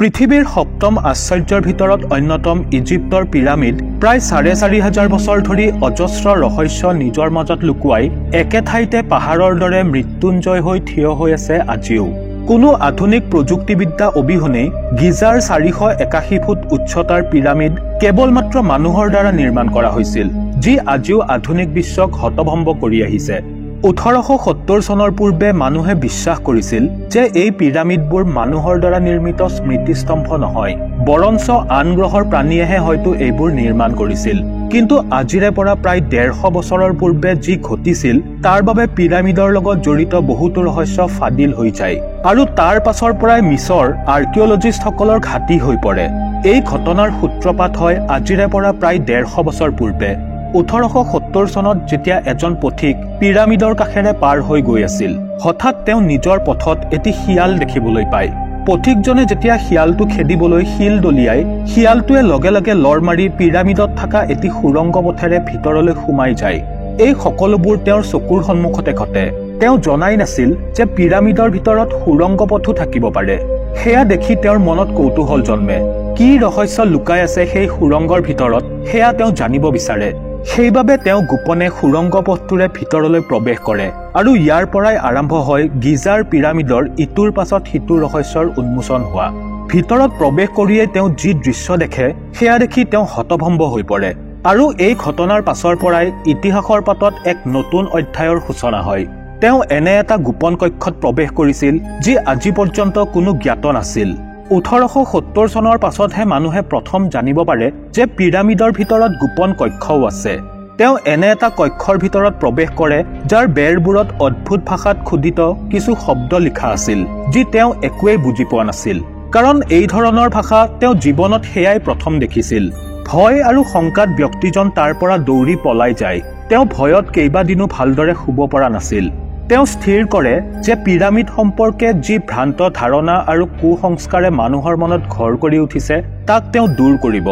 পৃথিৱীৰ সপ্তম আশ্চৰ্যৰ ভিতৰত অন্যতম ইজিপ্তৰ পিৰামিড প্ৰায় ৪,৫০০ বছৰ ধৰি অজস্ৰ ৰহস্য নিজৰ মাজত লুকুৱাই একে ঠাইতে পাহাৰৰ দৰে মৃত্যুঞ্জয় হৈ থিয় হৈ আছে আজিও। কোনো আধুনিক প্ৰযুক্তিবিদ্যা অবিহনে গিজাৰ ৪৮১ ফুট উচ্চতাৰ পিৰামিড কেৱল মাত্ৰ মানুহৰ দ্বাৰা নিৰ্মাণ কৰা হৈছিল, যি আজিও আধুনিক বিশ্বক হতভম্ব কৰি আহিছে। ১৮৭০ চনৰ পূৰ্বে মানুহে বিশ্বাস কৰিছিল যে এই পিৰামিডবোৰ মানুহৰ দ্বাৰা নিৰ্মিত স্মৃতিস্তম্ভ নহয়, বৰঞ্চ আন গ্ৰহৰ প্ৰাণীয়েহে হয়তো এইবোৰ নিৰ্মাণ কৰিছিল। কিন্তু আজিৰে পৰা প্ৰায় ১৫০ বছৰৰ পূৰ্বে যি ঘটিছিল তাৰ বাবে পিৰামিডৰ লগত জড়িত বহুতো ৰহস্য ফাদিল হৈ যায় আৰু তাৰ পাছৰ পৰাই মিছৰ আৰ্কিঅলজিষ্টসকলৰ ঘাটি হৈ পৰে। এই ঘটনাৰ সূত্ৰপাত হয় আজিৰে পৰা প্ৰায় ১৫০ বছৰ পূৰ্বে। ১৮৭০ চনত যেতিয়া এজন পথিক পিৰামিডৰ কাষেৰে পাৰ হৈ গৈ আছিল, হঠাৎ তেওঁ নিজৰ পথত এটি শিয়াল দেখিবলৈ পায়। পথিকজনে যেতিয়া শিয়ালটো খেদিবলৈ শিল দলিয়াই, শিয়ালটোৱে লগে লগে লৰ মাৰি পিৰামিডত থকা এটি সুৰংগ পথেৰে ভিতৰলৈ সোমাই যায়। এই সকলোবোৰ তেওঁৰ চকুৰ সন্মুখতে ঘটে। তেওঁ জনাই নাছিল যে পিৰামিডৰ ভিতৰত সুৰংগ পথো থাকিব পাৰে। সেয়া দেখি তেওঁৰ মনত কৌতূহল জন্মে। কি ৰহস্য লুকাই আছে সেই সুৰংগৰ ভিতৰত সেয়া তেওঁ জানিব বিচাৰে। সেইবাবে তেওঁ গোপনে সুৰংগ পথটোৰে ভিতৰলৈ প্ৰৱেশ কৰে আৰু ইয়াৰ পৰাই আৰম্ভ হয় গিজাৰ পিৰামিডৰ ইটোৰ পাছত সিটো ৰহস্যৰ উন্মোচন হোৱা। ভিতৰত প্ৰৱেশ কৰিয়েই তেওঁ যি দৃশ্য দেখে সেয়া দেখি তেওঁ হতভম্ব হৈ পৰে আৰু এই ঘটনাৰ পাছৰ পৰাই ইতিহাসৰ পাতত এক নতুন অধ্যায়ৰ সূচনা হয়। তেওঁ এনে এটা গোপন কক্ষত প্ৰৱেশ কৰিছিল যি আজি পৰ্যন্ত কোনো জ্ঞাত নাছিল। ১৮৭০ চনৰ পাছতহে মানুহে প্ৰথম জানিব পাৰে যে পিৰামিডৰ ভিতৰত গোপন কক্ষও আছে। তেওঁ এনে এটা কক্ষৰ ভিতৰত প্ৰৱেশ কৰে যাৰ বেৰবোৰত অদ্ভুত ভাষাত খোদিত কিছু শব্দ লিখা আছিল, যি তেওঁ একোৱেই বুজি পোৱা নাছিল, কাৰণ এই ধৰণৰ ভাষা তেওঁ জীৱনত সেয়াই প্ৰথম দেখিছিল। ভয় আৰু শংকাত ব্যক্তিজন তাৰ পৰা দৌৰি পলাই যায়। তেওঁ ভয়ত কেইবাদিনো ভালদৰে শুব পৰা নাছিল। তেওঁ স্থিৰ কৰে যে পিৰামিড সম্পৰ্কে যি ভ্ৰান্ত ধাৰণা আৰু কুসংস্কাৰে মানুহৰ মনত ঘৰ কৰি উঠিছে তাক তেওঁ দূৰ কৰিব।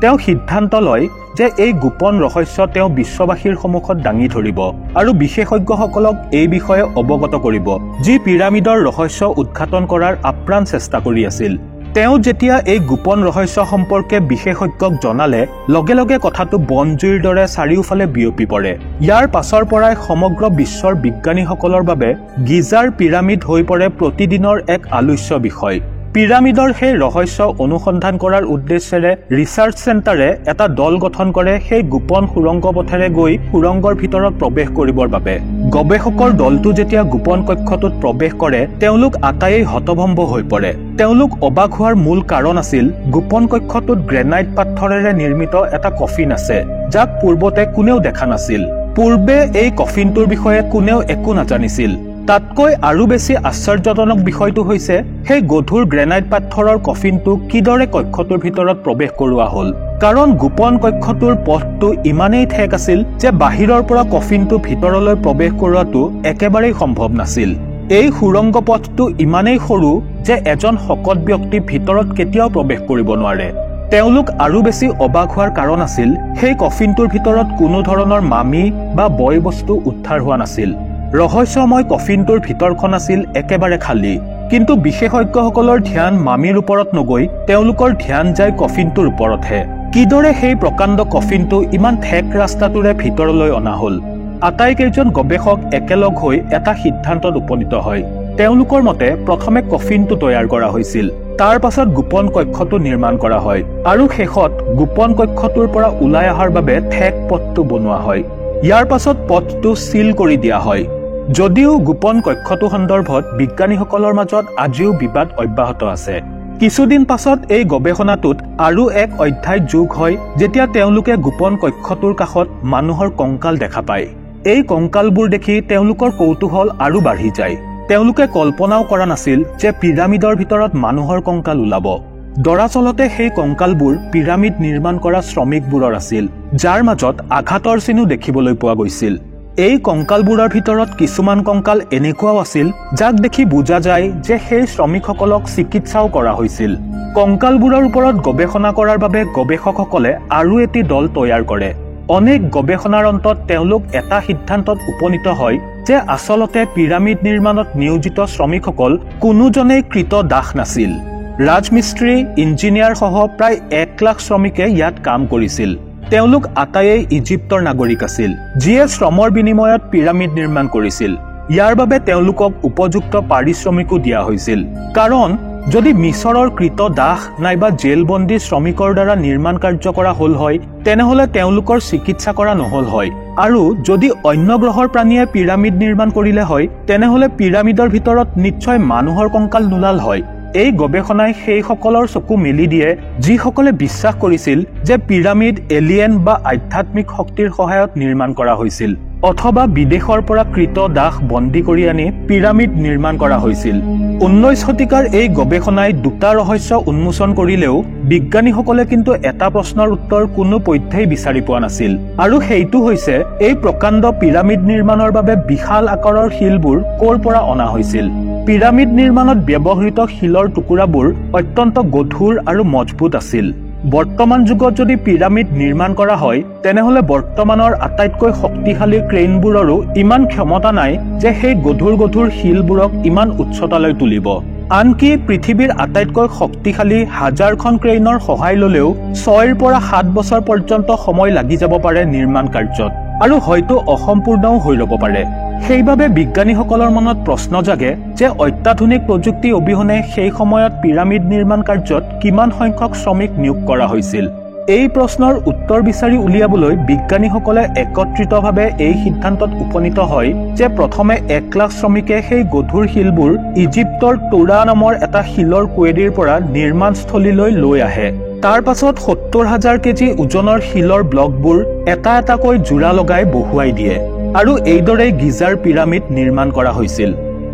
তেওঁ সিদ্ধান্ত লয় যে এই গোপন ৰহস্য তেওঁ বিশ্ববাসীৰ সন্মুখত দাঙি ধৰিব আৰু বিশেষজ্ঞসকলক এই বিষয়ে অৱগত কৰিব, যি পিৰামিডৰ ৰহস্য উদ্ঘাটন কৰাৰ আপ্ৰাণ চেষ্টা কৰি আছিল। তেওঁ যেতিয়া এই গোপন ৰহস্য সম্পৰ্কে বিশেষজ্ঞক জনালে, লগে লগে কথাটো বনজুইৰ দৰে চাৰিওফালে বিয়পি পৰে। ইয়াৰ পাছৰ পৰাই সমগ্ৰ বিশ্বৰ বিজ্ঞানীসকলৰ বাবে গিজাৰ পিৰামিড হৈ পৰে প্ৰতিদিনৰ এক আলোচ্য বিষয়। পিৰামিডৰ সেই ৰহস্য অনুসন্ধান কৰাৰ উদ্দেশ্যেৰে ৰিচাৰ্চ চেণ্টাৰে এটা দল গঠন কৰে সেই গোপন সুৰংগ পথেৰে গৈ সুৰংগৰ ভিতৰত প্ৰৱেশ কৰিবৰ বাবে। গৱেষকৰ দলটো যেতিয়া গোপন কক্ষটোত প্ৰৱেশ কৰে, তেওঁলোক আটাইয়ে হতভম্ব হৈ পৰে। তেওঁলোক অবাক হোৱাৰ মূল কাৰণ আছিল গোপন কক্ষটোত গ্ৰেনাইট পাথৰেৰে নিৰ্মিত এটা কফিন আছে, যাক পূৰ্বতে কোনেও দেখা নাছিল। পূৰ্বে এই কফিনটোৰ বিষয়ে কোনেও একো নাজানিছিল। তাতকৈ আৰু বেছি আশ্চৰ্যজনক বিষয়টো হৈছে সেই গধুৰ গ্ৰেনাইট পাথৰৰ কফিনটো কিদৰে কক্ষটোৰ ভিতৰত প্ৰৱেশ কৰোৱা হ'ল। কাৰণ গোপন কক্ষটোৰ পথটো ইমানেই ঠেক আছিল যে বাহিৰৰ পৰা কফিনটো ভিতৰলৈ প্ৰৱেশ কৰোৱাটো একেবাৰেই সম্ভৱ নাছিল। এই সুৰংগ পথটো ইমানেই সৰু যে এজন শকত ব্যক্তি ভিতৰত কেতিয়াও প্ৰৱেশ কৰিব নোৱাৰে। তেওঁলোক আৰু বেছি অবাক হোৱাৰ কাৰণ আছিল সেই কফিনটোৰ ভিতৰত কোনো ধৰণৰ মামি বা বয় বস্তু উদ্ধাৰ হোৱা নাছিল। ৰহস্যময় কফিনটোৰ ভিতৰখন আছিল একেবাৰে খালী। কিন্তু বিশেষজ্ঞসকলৰ ধ্যান মামিৰ ওপৰত নগৈ তেওঁলোকৰ ধ্যান যায় কফিনটোৰ ওপৰতহে। কিদৰে সেই প্ৰকাণ্ড কফিনটো ইমান ঠেক ৰাস্তাটোৰে ভিতৰলৈ অনা হ'ল? আটাইকেইজন গৱেষক একেলগ হৈ এটা সিদ্ধান্তত উপনীত হয়। তেওঁলোকৰ মতে প্ৰথমে কফিনটো তৈয়াৰ কৰা হৈছিল, তাৰ পাছত গোপন কক্ষটো নিৰ্মাণ কৰা হয় আৰু শেষত গোপন কক্ষটোৰ পৰা ওলাই অহাৰ বাবে ঠেক পথটো বনোৱা হয়। ইয়াৰ পাছত পথটো চিল কৰি দিয়া হয়। যদিও গোপন কক্ষটো সন্দৰ্ভত বিজ্ঞানীসকলৰ মাজত আজিও বিবাদ অব্যাহত আছে। কিছুদিন পাছত এই গৱেষণাটোত আৰু এক অধ্যায় যোগ হয় যেতিয়া তেওঁলোকে গোপন কক্ষটোৰ কাষত মানুহৰ কংকাল দেখা পায়। এই কংকালবোৰ দেখি তেওঁলোকৰ কৌতূহল আৰু বাঢ়ি যায়। তেওঁলোকে কল্পনাও কৰা নাছিল যে পিৰামিডৰ ভিতৰত মানুহৰ কংকাল ওলাব। দৰাচলতে সেই কংকালবোৰ পিৰামিড নিৰ্মাণ কৰা শ্ৰমিকবোৰৰ আছিল, যাৰ মাজত আঘাতৰ চিনো দেখিবলৈ পোৱা গৈছিল। এই কংকালবোৰৰ ভিতৰত কিছুমান কংকাল এনেকুৱাও আছিল যাক দেখি বুজা যায় যে সেই শ্ৰমিকসকলক চিকিৎসাও কৰা হৈছিল। কংকালবোৰৰ ওপৰত গৱেষণা কৰাৰ বাবে গৱেষকসকলে আৰু এটি দল তৈয়াৰ কৰে। অনেক গৱেষণাৰ অন্তত তেওঁলোক এটা সিদ্ধান্তত উপনীত হয় যে আচলতে পিৰামিড নিৰ্মাণত নিয়োজিত শ্ৰমিকসকল কোনোজনেই কৃত দাস নাছিল। ৰাজমিস্ত্ৰী, ইঞ্জিনিয়াৰ সহ প্ৰায় 1 লাখ শ্ৰমিকে ইয়াত কাম কৰিছিল। তেওঁলোক আটাইয়ে ইজিপ্তৰ নাগৰিক আছিল, যিয়ে শ্ৰমৰ বিনিময়ত পিৰামিড নিৰ্মাণ কৰিছিল। ইয়াৰ বাবে তেওঁলোকক উপযুক্ত পাৰিশ্ৰমিকো দিয়া হৈছিল। কাৰণ যদি মিছৰৰ কৃত দাস নাইবা জেলবন্দী শ্ৰমিকৰ দ্বাৰা নিৰ্মাণ কাৰ্য কৰা হল হয়, তেনেহলে তেওঁলোকৰ চিকিৎসা কৰা নহল হয়। আৰু যদি অন্য গ্ৰহৰ প্ৰাণীয়ে পিৰামিড নিৰ্মাণ কৰিলে হয়, তেনেহলে পিৰামিডৰ ভিতৰত নিশ্চয় মানুহৰ কংকাল নোলাল হয়। এই গৱেষণাই সেইসকলৰ চকু মেলি দিয়ে যিসকলে বিশ্বাস কৰিছিল যে পিৰামিড এলিয়েন বা আধ্যাত্মিক শক্তিৰ সহায়ত নিৰ্মাণ কৰা হৈছিল, অথবা বিদেশৰ পৰা কৃত দাস বন্দী কৰি আনি পিৰামিড নিৰ্মাণ কৰা হৈছিল। 19 শতিকাৰ এই গৱেষণাই দুটা ৰহস্য উন্মোচন কৰিলেও বিজ্ঞানীসকলে কিন্তু এটা প্ৰশ্নৰ উত্তৰ কোনো পধ্যেই বিচাৰি পোৱা নাছিল। আৰু সেইটো হৈছে এই প্ৰকাণ্ড পিৰামিড নিৰ্মাণৰ বাবে বিশাল আকাৰৰ শিলবোৰ ক'ৰ পৰা অনা হৈছিল। পিৰামিড নিৰ্মাণত ব্যৱহৃত শিলৰ টুকুৰাবোৰ অত্যন্ত গধুৰ আৰু মজবুত আছিল। বৰ্তমান যুগত যদি পিৰামিড নিৰ্মাণ কৰা হয়, তেনেহলে বৰ্তমানৰ আটাইতকৈ শক্তিশালী ক্ৰেইনবোৰৰো ইমান ক্ষমতা নাই যে সেই গধুৰ শিলবোৰক ইমান উচ্চতালৈ তুলিব। আনকি পৃথিৱীৰ আটাইতকৈ শক্তিশালী হাজাৰখন ক্ৰেইনৰ সহায় ললেও 6 পৰা 7 বছৰ পৰ্যন্ত সময় লাগি যাব পাৰে নিৰ্মাণ কাৰ্যত, আৰু হয়তো অসম্পূৰ্ণও হৈ ৰব পাৰে। সেইবাবে বিজ্ঞানীসকলৰ মনত প্ৰশ্ন জাগে যে অত্যাধুনিক প্ৰযুক্তি অবিহনে সেই সময়ত পিৰামিড নিৰ্মাণ কাৰ্যত কিমান সংখ্যক শ্ৰমিক নিয়োগ কৰা হৈছিল। এই প্ৰশ্নৰ উত্তৰ বিচাৰি উলিয়াবলৈ বিজ্ঞানীসকলে একত্ৰিতভাৱে এই সিদ্ধান্তত উপনীত হয় যে প্ৰথমে 1 লাখ শ্ৰমিকে সেই গধুৰ শিলবোৰ ইজিপ্তৰ তোৰা নামৰ এটা শিলৰ কুৱেৰিৰ পৰা নিৰ্মাণস্থলীলৈ লৈ আহে। তাৰ পাছত 70,000 কেজি ওজনৰ শিলৰ ব্লকবোৰ এটা এটাকৈ জোৰা লগাই বহুৱাই দিয়ে, আৰু এইদৰে গিজাৰ পিৰামিড নিৰ্মাণ কৰা হৈছিল।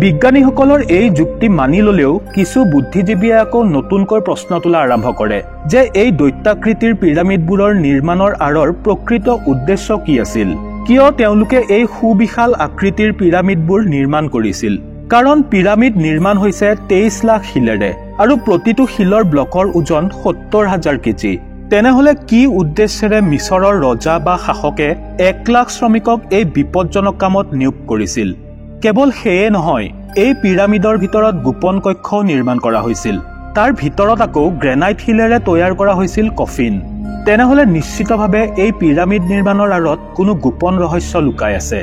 বিজ্ঞানীসকলৰ এই যুক্তি মানি ললেও কিছু বুদ্ধিজীৱীয়ে আকৌ নতুনকৈ প্ৰশ্ন তোলা আৰম্ভ কৰে যে এই দৈত্যাকৃতিৰ পিৰামিডবোৰৰ নিৰ্মাণৰ আঁৰৰ প্ৰকৃত উদ্দেশ্য কি আছিল। কিয় তেওঁলোকে এই সুবিশাল আকৃতিৰ পিৰামিডবোৰ নিৰ্মাণ কৰিছিল? কাৰণ পিৰামিড নিৰ্মাণ হৈছে 23 লাখ শিলেৰে, আৰু প্ৰতিটো শিলৰ ব্লকৰ ওজন 70,000 কেজি। তেনেহলে কি উদ্দেশ্যেৰে মিছৰৰ ৰজা বা শাসকে 1 লাখ শ্ৰমিকক এই বিপদজনক কামত নিয়োগ কৰিছিল? কেৱল সেয়ে নহয়, এই পিৰামিডৰ ভিতৰত গোপন কক্ষও নিৰ্মাণ কৰা হৈছিল। তাৰ ভিতৰত আকৌ গ্ৰেনাইট শিলেৰে তৈয়াৰ কৰা হৈছিল কফিন। তেনেহলে নিশ্চিতভাৱে এই পিৰামিড নিৰ্মাণৰ আঁৰত কোনো গোপন ৰহস্য লুকাই আছে।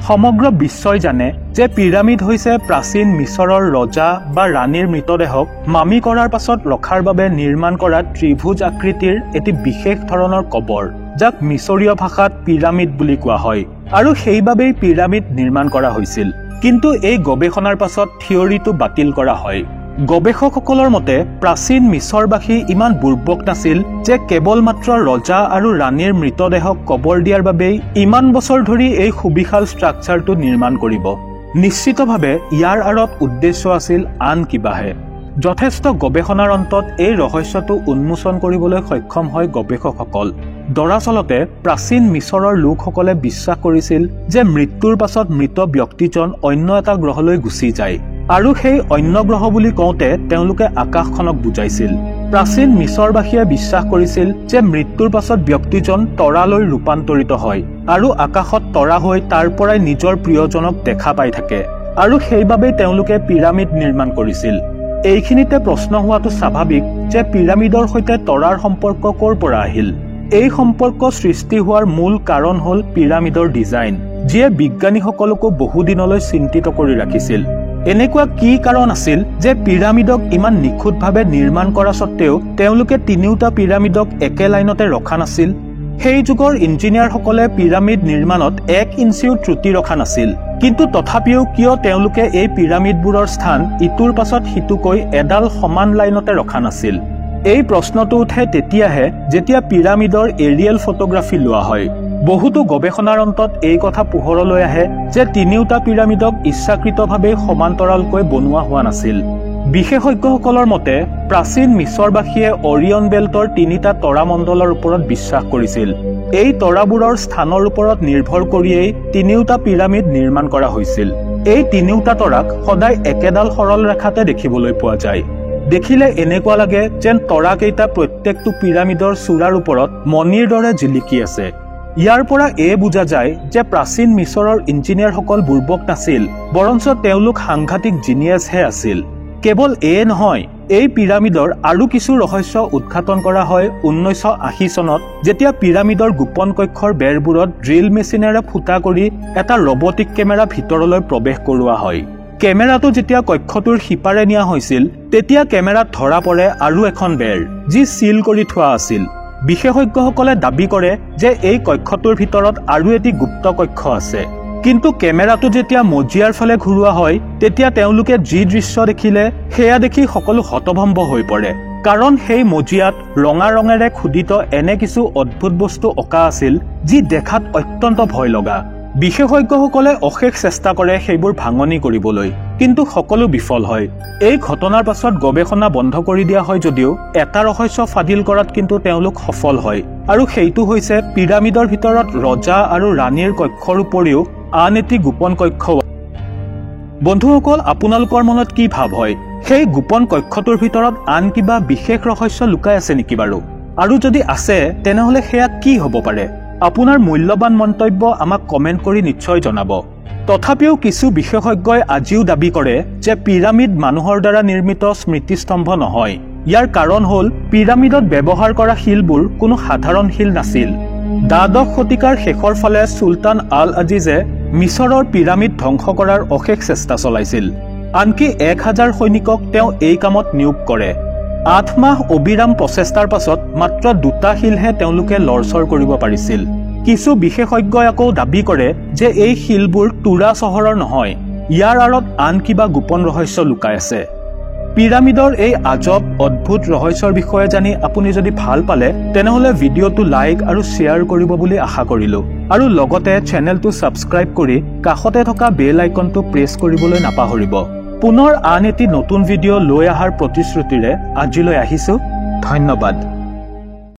সমগ্ৰ বিশ্বই জানে যে পিৰামিড হৈছে প্ৰাচীন মিছৰৰ ৰজা বা ৰাণীৰ মৃতদেহক মামি কৰাৰ পাছত ৰখাৰ বাবে নিৰ্মাণ কৰা ত্ৰিভুজ আকৃতিৰ এটি বিশেষ ধৰণৰ কবৰ, যাক মিছৰীয় ভাষাত পিৰামিড বুলি কোৱা হয়, আৰু সেইবাবেই পিৰামিড নিৰ্মাণ কৰা হৈছিল। কিন্তু এই গৱেষণাৰ পাছত থিয়ৰিটো বাতিল কৰা হয়। গৱেষকসকলৰ মতে প্ৰাচীন মিছৰবাসী ইমান বুৰ্বক নাছিল যে কেৱল মাত্ৰ ৰজা আৰু ৰাণীৰ মৃতদেহক কবৰ দিয়াৰ বাবেই ইমান বছৰ ধৰি এই সুবিশাল ষ্ট্ৰাকচাৰটো নিৰ্মাণ কৰিব। নিশ্চিতভাৱে ইয়াৰ আঁৰত উদ্দেশ্য আছিল আন কিবাহে। যথেষ্ট গৱেষণাৰ অন্তত এই ৰহস্যটো উন্মোচন কৰিবলৈ সক্ষম হয় গৱেষকসকল। দৰাচলতে প্ৰাচীন মিছৰৰ লোকসকলে বিশ্বাস কৰিছিল যে মৃত্যুৰ পাছত মৃত ব্যক্তিজন অন্য এটা গ্ৰহলৈ গুচি যায়, আৰু সেই অন্য গ্ৰহ বুলি কওঁতে তেওঁলোকে আকাশখনক বুজাইছিল। প্ৰাচীন মিছৰবাসীয়ে বিশ্বাস কৰিছিল যে মৃত্যুৰ পাছত ব্যক্তিজন তৰালৈ ৰূপান্তৰিত হয়, আৰু আকাশত তৰা হৈ তাৰ পৰাই নিজৰ প্ৰিয়জনক দেখা পাই থাকে, আৰু সেইবাবেই তেওঁলোকে পিৰামিড নিৰ্মাণ কৰিছিল। এইখিনিতে প্ৰশ্ন হোৱাটো স্বাভাৱিক যে পিৰামিডৰ সৈতে তৰাৰ সম্পৰ্ক ক'ৰ পৰা আহিল? এই সম্পৰ্ক সৃষ্টি হোৱাৰ মূল কাৰণ হ'ল পিৰামিডৰ ডিজাইন, যিয়ে বিজ্ঞানীসকলকো বহুদিনলৈ চিন্তিত কৰি ৰাখিছিল। এনেকুৱা কি কাৰণ আছিল যে পিৰামিডক ইমান নিখুঁতভাৱে নিৰ্মাণ কৰা স্বত্তেও তেওঁলোকে তিনিওটা পিৰামিডক একে লাইনতে ৰখা নাছিল? সেই যুগৰ ইঞ্জিনিয়াৰসকলে পিৰামিড নিৰ্মাণত 1 ইঞ্চিও ত্ৰুটি ৰখা নাছিল, কিন্তু তথাপিও কিয় তেওঁলোকে এই পিৰামিডবোৰৰ স্থান ইটোৰ পাছত সিটোকৈ এডাল সমান লাইনতে ৰখা নাছিল? এই প্ৰশ্নটো উঠে তেতিয়াহে যেতিয়া পিৰামিডৰ এৰিয়েল ফটোগ্ৰাফি লোৱা হয়। বহুতো গৱেষণাৰ অন্তত এই কথা পোহৰলৈ আহে যে তিনিওটা পিৰামিডক ইচ্ছাকৃতভাৱে সমান্তৰালকৈ বনোৱা হোৱা নাছিল। বিশেষজ্ঞসকলৰ মতে প্ৰাচীন মিছৰবাসীয়ে অৰিয়ন বেল্টৰ 3টা তৰামণ্ডলৰ ওপৰত বিশ্বাস কৰিছিল। এই তৰাবোৰৰ স্থানৰ ওপৰত নিৰ্ভৰ কৰিয়েই তিনিওটা পিৰামিড নিৰ্মাণ কৰা হৈছিল। এই তিনিওটা তৰাক সদায় একেডাল সৰল ৰেখাতে দেখিবলৈ পোৱা যায়। দেখিলে এনেকুৱা লাগে যেন তৰাকেইটা প্ৰত্যেকটো পিৰামিডৰ চূড়াৰ ওপৰত মণিৰ দৰে জিলিকি আছে। ইয়াৰ পৰা বুজা যায় যে প্ৰাচীন মিছৰৰ ইঞ্জিনিয়াৰসকল বুৰ্বক নাছিল, বৰঞ্চ তেওঁলোক সাংঘাতিক জিনিয়াছহে আছিল। কেৱল এয়ে নহয়, এই পিৰামিডৰ আৰু কিছু ৰহস্য উদ্ঘাটন কৰা হয় 1980 চনত, যেতিয়া পিৰামিডৰ গোপন কক্ষৰ বেৰবোৰত ড্ৰিল মেচিনেৰে ফুটা কৰি এটা ৰবটিক কেমেৰা ভিতৰলৈ প্ৰৱেশ কৰোৱা হয়। কেমেৰাটো যেতিয়া কক্ষটোৰ সিপাৰে নিয়া হৈছিল, তেতিয়া কেমেৰাত ধৰা পৰে আৰু এখন বেৰ, যি চিল কৰি থোৱা আছিল। বিশেষজ্ঞসকলে দাবী কৰে যে এই কক্ষটোৰ ভিতৰত আৰু এটি গুপ্ত কক্ষ আছে। কিন্তু কেমেৰাটো যেতিয়া মজিয়াৰ ফালে ঘূৰোৱা হয়, তেতিয়া তেওঁলোকে যি দৃশ্য দেখিলে সেয়া দেখি সকলো হতভম্ব হৈ পৰে। কাৰণ সেই মজিয়াত ৰঙা ৰঙেৰে খোদিত এনে কিছু অদ্ভুত বস্তু অঁকা আছিল, যি দেখাত অত্যন্ত ভয় লগা। বিশেষজ্ঞসকলে অশেষ চেষ্টা কৰে সেইবোৰ ভাঙনি কৰিবলৈ, কিন্তু সকলো বিফল হয়। এই ঘটনাৰ পাছত গৱেষণা বন্ধ কৰি দিয়া হয় যদিও এটা ৰহস্য ফাদিল কৰাত কিন্তু তেওঁলোক সফল হয়, আৰু সেইটো হৈছে পিৰামিডৰ ভিতৰত ৰজা আৰু ৰাণীৰ কক্ষৰ উপৰিও আন এটি গোপন কক্ষ। বন্ধুসকল, আপোনালোকৰ মনত কি ভাৱ হয়? সেই গোপন কক্ষটোৰ ভিতৰত আন কিবা বিশেষ ৰহস্য লুকাই আছে নেকি বাৰু? আৰু যদি আছে, তেনেহলে সেয়া কি হ'ব পাৰে? আপোনাৰ মূল্যৱান মন্তব্য আমাক কমেণ্ট কৰি নিশ্চয় জনাব। তথাপিও কিছু বিশেষজ্ঞই আজিও দাবী কৰে যে পিৰামিড মানুহৰ দ্বাৰা নিৰ্মিত স্মৃতিস্তম্ভ নহয়। ইয়াৰ কাৰণ হ'ল পিৰামিডত ব্যৱহাৰ কৰা শিলবোৰ কোনো সাধাৰণ শিল নাছিল। দ্বাদশ শতিকাৰ শেষৰ ফালে চুলতান আল আজিজে মিছৰৰ পিৰামিড ধ্বংস কৰাৰ অশেষ চেষ্টা চলাইছিল। আনকি 1000 সৈনিকক তেওঁ এই কামত নিয়োগ কৰে। 8 মাহ অবিৰাম প্ৰচেষ্টাৰ পাছত মাত্ৰ 2টা শিলহে তেওঁলোকে লৰচৰ কৰিব পাৰিছিল। কিছু বিশেষজ্ঞই আকৌ দাবী কৰে যে এই শিলবোৰ তুৰা চহৰৰ নহয়, ইয়াৰ আঁৰত আন কিবা গোপন ৰহস্য লুকাই আছে। পিৰামিডৰ এই আজব অদ্ভুত ৰহস্যৰ বিষয়ে জানি আপুনি যদি ভাল পালে, তেনেহলে ভিডিঅ'টো লাইক আৰু শ্বেয়াৰ কৰিব বুলি আশা কৰিলো। আৰু লগতে চেনেলটো ছাবস্ক্ৰাইব কৰি কাষতে থকা বেল আইকনটো প্ৰেছ কৰিবলৈ নাপাহৰিব। পুনৰ আন এটি নতুন ভিডিঅ' লৈ অহাৰ প্ৰতিশ্ৰুতিৰে আজিলৈ আহিছো। ধন্যবাদ।